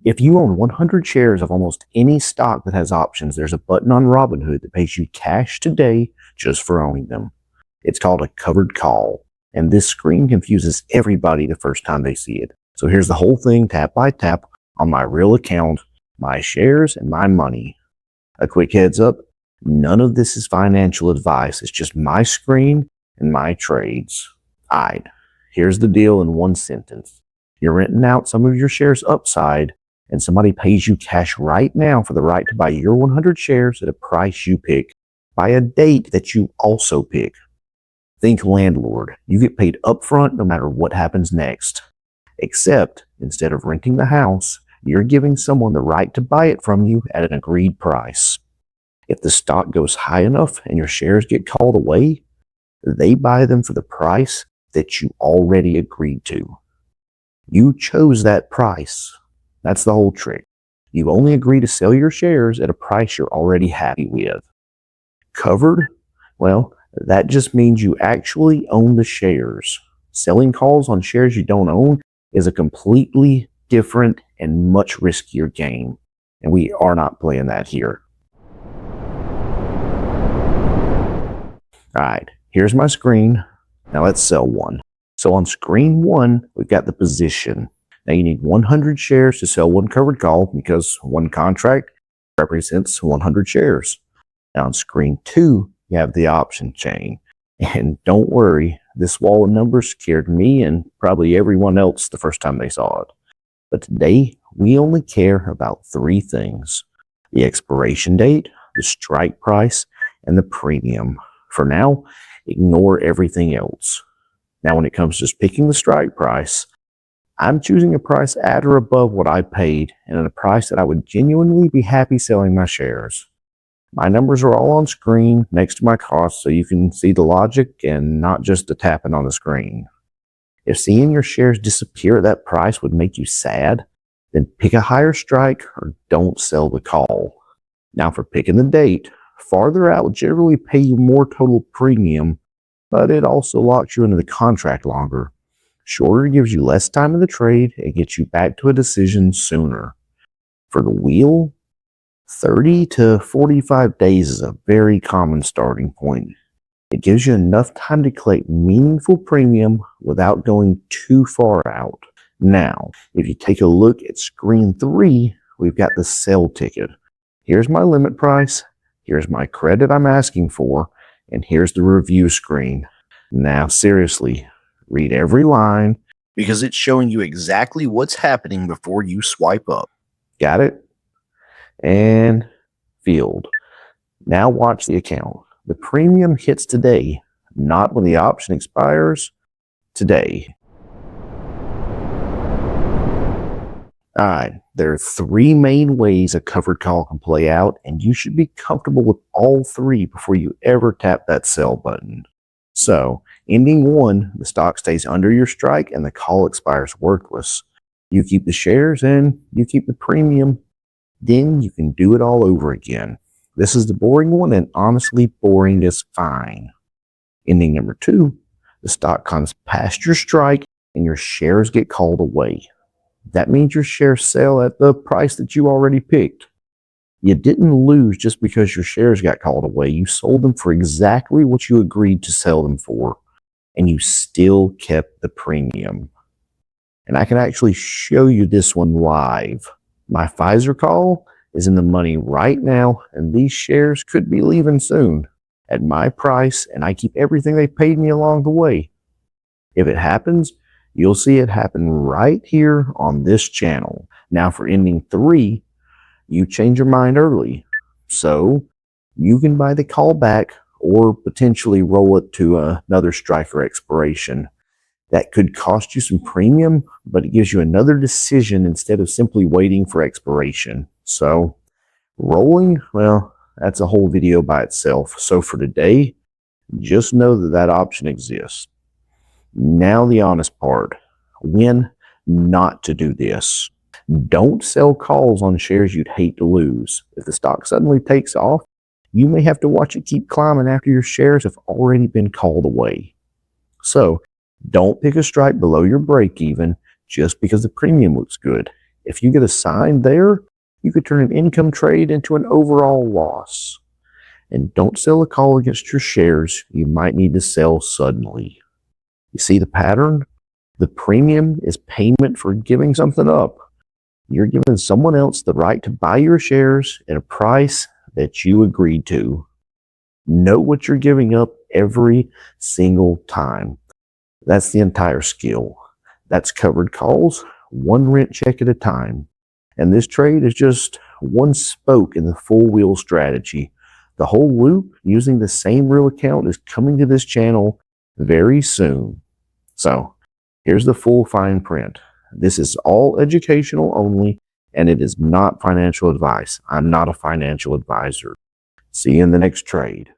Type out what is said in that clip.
If you own 100 shares of almost any stock that has options, there's a button on Robinhood that pays you cash today just for owning them. It's called a covered call, and this screen confuses everybody the first time they see it. So here's the whole thing tap by tap on my real account, my shares, and my money. A quick heads up, none of this is financial advice. It's just my screen and my trades. Alright, here's the deal in one sentence. You're renting out some of your shares upside, and somebody pays you cash right now for the right to buy your 100 shares at a price you pick, by a date that you also pick. Think landlord. You get paid upfront no matter what happens next. Except, instead of renting the house, you're giving someone the right to buy it from you at an agreed price. If the stock goes high enough and your shares get called away, they buy them for the price that you already agreed to. You chose that price. That's the whole trick. You only agree to sell your shares at a price you're already happy with. Covered? Well, that just means you actually own the shares. Selling calls on shares you don't own is a completely different and much riskier game, and we are not playing that here. Alright, here's my screen. Now let's sell one. So on screen 1, we've got the position. Now you need 100 shares to sell one covered call because one contract represents 100 shares. Now on screen 2, you have the option chain. And don't worry, this wall of numbers scared me and probably everyone else the first time they saw it. But today, we only care about 3 things: the expiration date, the strike price, and the premium. For now, ignore everything else. Now when it comes to just picking the strike price, I'm choosing a price at or above what I paid and at a price that I would genuinely be happy selling my shares. My numbers are all on screen next to my costs so you can see the logic and not just the tapping on the screen. If seeing your shares disappear at that price would make you sad, then pick a higher strike or don't sell the call. Now for picking the date, farther out will generally pay you more total premium, but it also locks you into the contract longer. Shorter gives you less time in the trade and gets you back to a decision sooner. For the wheel, 30 to 45 days is a very common starting point. It gives you enough time to collect meaningful premium without going too far out. Now, if you take a look at screen 3, we've got the sell ticket. Here's my limit price, here's my credit I'm asking for, and here's the review screen. Now, seriously, read every line because it's showing you exactly what's happening before you swipe up. Got it? And field. Now watch the account. The premium hits today, not when the option expires, today. Alright, there are 3 main ways a covered call can play out, and you should be comfortable with all 3 before you ever tap that sell button. So, ending 1, the stock stays under your strike and the call expires worthless. You keep the shares and you keep the premium. Then you can do it all over again. This is the boring one, and honestly, boring is fine. Ending number 2, the stock comes past your strike and your shares get called away. That means your shares sell at the price that you already picked. You didn't lose just because your shares got called away. You sold them for exactly what you agreed to sell them for, and you still kept the premium. And I can actually show you this one live. My Pfizer call is in the money right now, and these shares could be leaving soon at my price, and I keep everything they paid me along the way. If it happens, you'll see it happen right here on this channel. Now for ending 3, you change your mind early. So you can buy the call back or potentially roll it to another strike or expiration. That could cost you some premium, but it gives you another decision instead of simply waiting for expiration. So, rolling, well, that's a whole video by itself. So for today, just know that that option exists. Now the honest part. When not to do this. Don't sell calls on shares you'd hate to lose. If the stock suddenly takes off, you may have to watch it keep climbing after your shares have already been called away. So, don't pick a strike below your break even just because the premium looks good. If you get assigned there, you could turn an income trade into an overall loss. And don't sell a call against your shares you might need to sell suddenly. You see the pattern? The premium is payment for giving something up. You're giving someone else the right to buy your shares at a price that you agreed to. Know what you're giving up every single time. That's the entire skill. That's covered calls, one rent check at a time. And this trade is just one spoke in the full wheel strategy. The whole loop using the same real account is coming to this channel very soon. So here's the full fine print. This is all educational only, and it is not financial advice. I'm not a financial advisor. See you in the next trade.